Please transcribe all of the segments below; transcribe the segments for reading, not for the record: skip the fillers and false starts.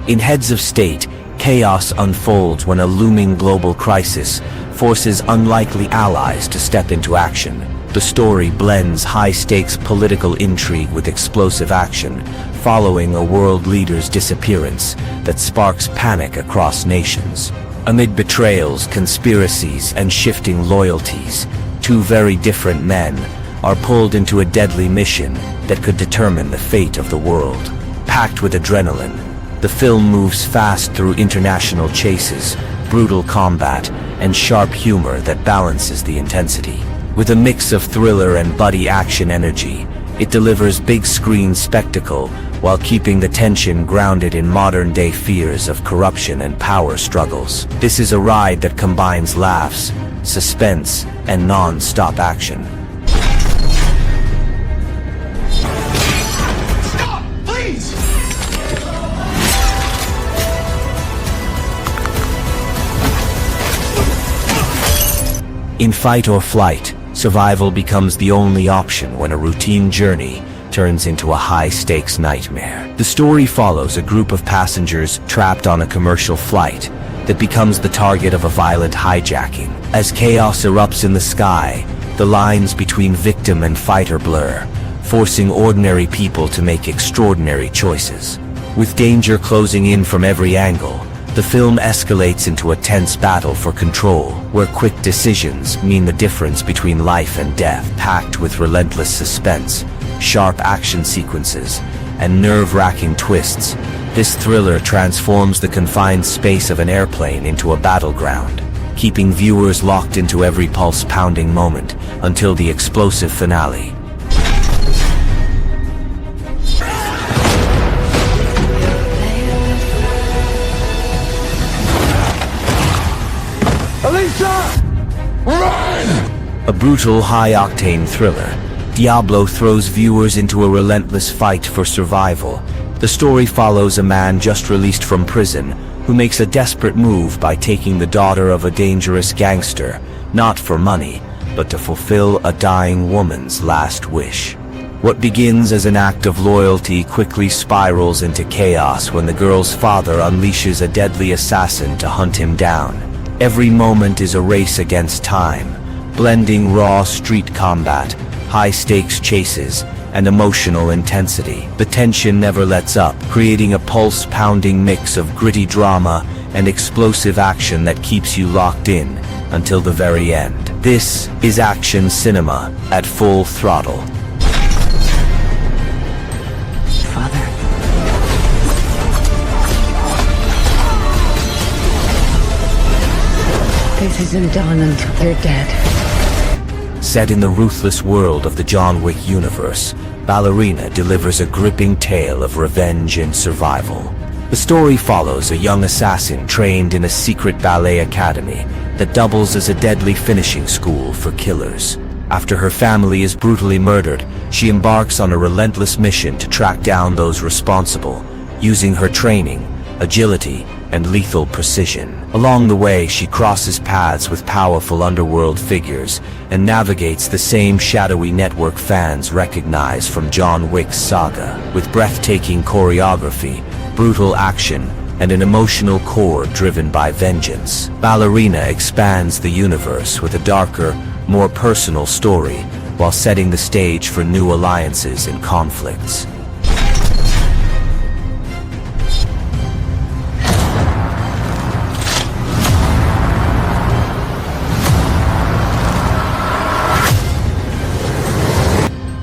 In Heads of State, chaos unfolds when a looming global crisis forces unlikely allies to step into action. The story blends high-stakes political intrigue with explosive action, following a world leader's disappearance that sparks panic across nations. Amid betrayals, conspiracies, and shifting loyalties, two very different men are pulled into a deadly mission that could determine the fate of the world. Packed with adrenaline, the film moves fast through international chases, brutal combat, and sharp humor that balances the intensity. With a mix of thriller and buddy action energy, it delivers big-screen spectacle while keeping the tension grounded in modern-day fears of corruption and power struggles. This is a ride that combines laughs, suspense, and non-stop action. Stop, please! In Fight or Flight, survival becomes the only option when a routine journey turns into a high-stakes nightmare. The story follows a group of passengers trapped on a commercial flight that becomes the target of a violent hijacking. As chaos erupts in the sky, the lines between victim and fighter blur, forcing ordinary people to make extraordinary choices. With danger closing in from every angle, the film escalates into a tense battle for control, where quick decisions mean the difference between life and death. Packed with relentless suspense, sharp action sequences, and nerve-wracking twists, this thriller transforms the confined space of an airplane into a battleground, keeping viewers locked into every pulse-pounding moment until the explosive finale. A brutal, high-octane thriller, Diablo throws viewers into a relentless fight for survival. The story follows a man just released from prison who makes a desperate move by taking the daughter of a dangerous gangster, not for money, but to fulfill a dying woman's last wish. What begins as an act of loyalty quickly spirals into chaos when the girl's father unleashes a deadly assassin to hunt him down. Every moment is a race against time, blending raw street combat, high-stakes chases, and emotional intensity. The tension never lets up, creating a pulse-pounding mix of gritty drama and explosive action that keeps you locked in until the very end. This is action cinema at full throttle. Father. This isn't done until you're dead. Set in the ruthless world of the John Wick universe, Ballerina delivers a gripping tale of revenge and survival. The story follows a young assassin trained in a secret ballet academy that doubles as a deadly finishing school for killers. After her family is brutally murdered, she embarks on a relentless mission to track down those responsible, using her training, agility, and lethal precision. Along the way, she crosses paths with powerful underworld figures and navigates the same shadowy network fans recognize from John Wick's saga. With breathtaking choreography, brutal action, and an emotional core driven by vengeance, Ballerina expands the universe with a darker, more personal story while setting the stage for new alliances and conflicts.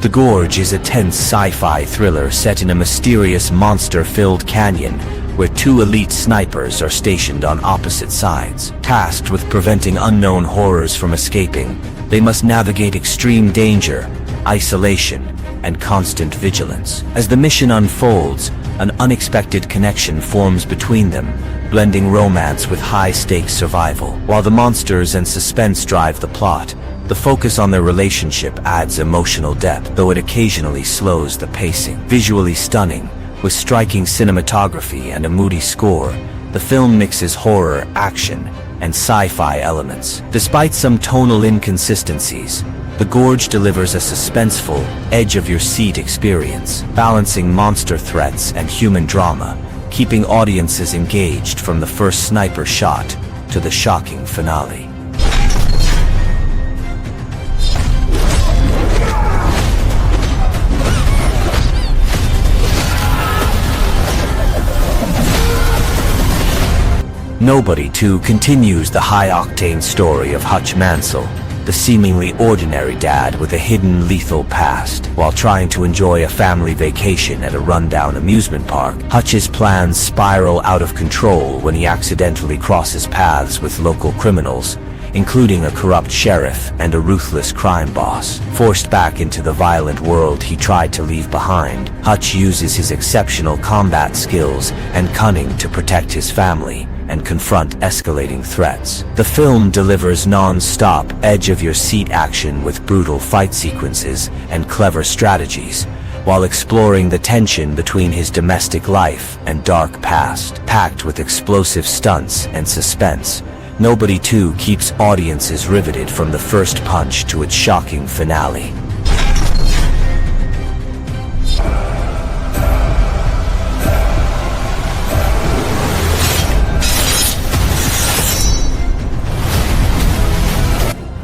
The Gorge is a tense sci-fi thriller set in a mysterious monster-filled canyon where two elite snipers are stationed on opposite sides. Tasked with preventing unknown horrors from escaping, they must navigate extreme danger, isolation, and constant vigilance. As the mission unfolds, an unexpected connection forms between them, blending romance with high-stakes survival. While the monsters and suspense drive the plot, the focus on their relationship adds emotional depth, though it occasionally slows the pacing. Visually stunning, with striking cinematography and a moody score, the film mixes horror, action, and sci-fi elements. Despite some tonal inconsistencies, The Gorge delivers a suspenseful, edge-of-your-seat experience, balancing monster threats and human drama, keeping audiences engaged from the first sniper shot to the shocking finale. Nobody 2 continues the high-octane story of Hutch Mansell, the seemingly ordinary dad with a hidden lethal past. While trying to enjoy a family vacation at a rundown amusement park, Hutch's plans spiral out of control when he accidentally crosses paths with local criminals, including a corrupt sheriff and a ruthless crime boss. Forced back into the violent world he tried to leave behind, Hutch uses his exceptional combat skills and cunning to protect his family and confront escalating threats. The film delivers non-stop, edge-of-your-seat action with brutal fight sequences and clever strategies, while exploring the tension between his domestic life and dark past. Packed with explosive stunts and suspense, Nobody 2 keeps audiences riveted from the first punch to its shocking finale.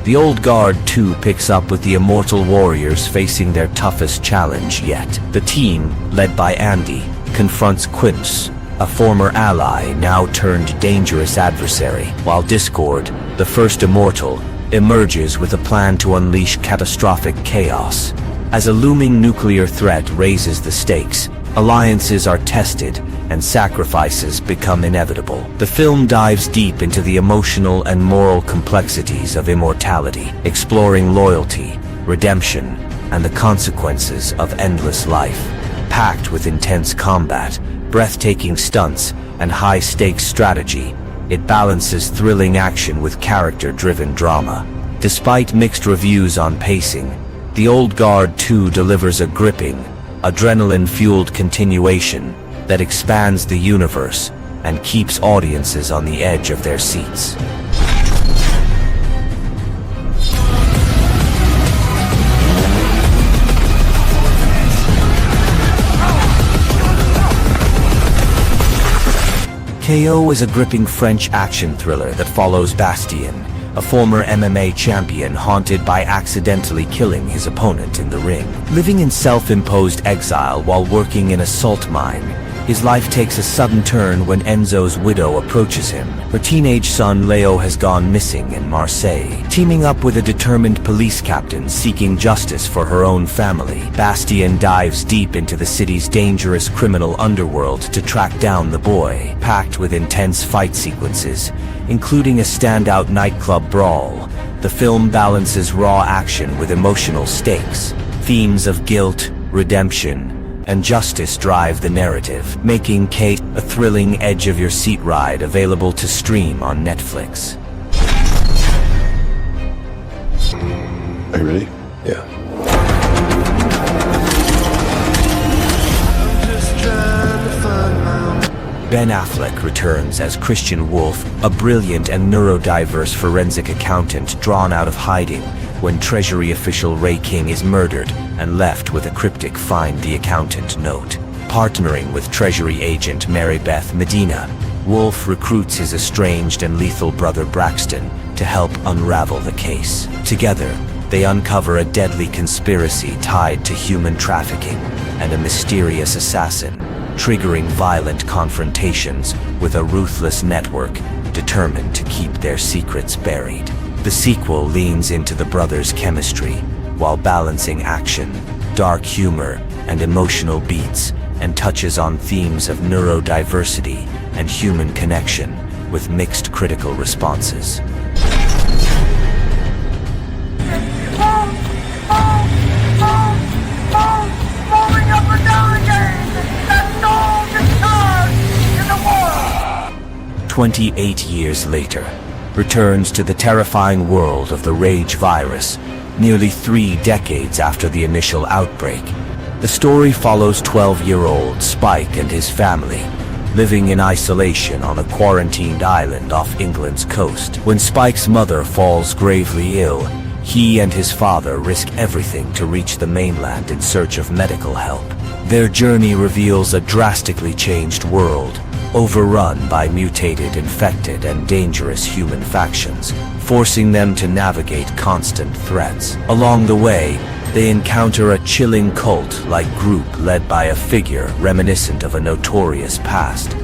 The Old Guard 2 picks up with the immortal warriors facing their toughest challenge yet. The team, led by Andy, confronts Quince, a former ally now turned dangerous adversary, while Discord, the first immortal, emerges with a plan to unleash catastrophic chaos. As a looming nuclear threat raises the stakes, alliances are tested and sacrifices become inevitable. The film dives deep into the emotional and moral complexities of immortality, exploring loyalty, redemption, and the consequences of endless life. Packed with intense combat, breathtaking stunts, and high-stakes strategy, it balances thrilling action with character-driven drama. Despite mixed reviews on pacing, The Old Guard 2 delivers a gripping, adrenaline-fueled continuation that expands the universe and keeps audiences on the edge of their seats. KO is a gripping French action thriller that follows Bastien, a former MMA champion haunted by accidentally killing his opponent in the ring. Living in self-imposed exile while working in a salt mine, his life takes a sudden turn when Enzo's widow approaches him. Her teenage son Leo has gone missing in Marseille. Teaming up with a determined police captain seeking justice for her own family, Bastien dives deep into the city's dangerous criminal underworld to track down the boy. Packed with intense fight sequences, including a standout nightclub brawl, the film balances raw action with emotional stakes. Themes of guilt, redemption, and justice drive the narrative, making Kate a thrilling edge-of-your-seat ride available to stream on Netflix. Are you ready? Yeah. Ben Affleck returns as Christian Wolf, a brilliant and neurodiverse forensic accountant drawn out of hiding when Treasury official Ray King is murdered and left with a cryptic "Find the Accountant" note. Partnering with Treasury agent Mary Beth Medina, Wolf recruits his estranged and lethal brother Braxton to help unravel the case. Together, they uncover a deadly conspiracy tied to human trafficking and a mysterious assassin, triggering violent confrontations with a ruthless network determined to keep their secrets buried. The sequel leans into the brothers' chemistry while balancing action, dark humor, and emotional beats, and touches on themes of neurodiversity and human connection with mixed critical responses. Falling up and down again! That's all the stars in the world! 28 years later, returns to the terrifying world of the Rage virus, nearly 3 decades after the initial outbreak. The story follows 12-year-old Spike and his family, living in isolation on a quarantined island off England's coast. When Spike's mother falls gravely ill, He and his father risk everything to reach the mainland in search of medical help. Their journey reveals a drastically changed world, overrun by mutated, infected, and dangerous human factions, forcing them to navigate constant threats. Along the way, they encounter a chilling cult-like group led by a figure reminiscent of a notorious past.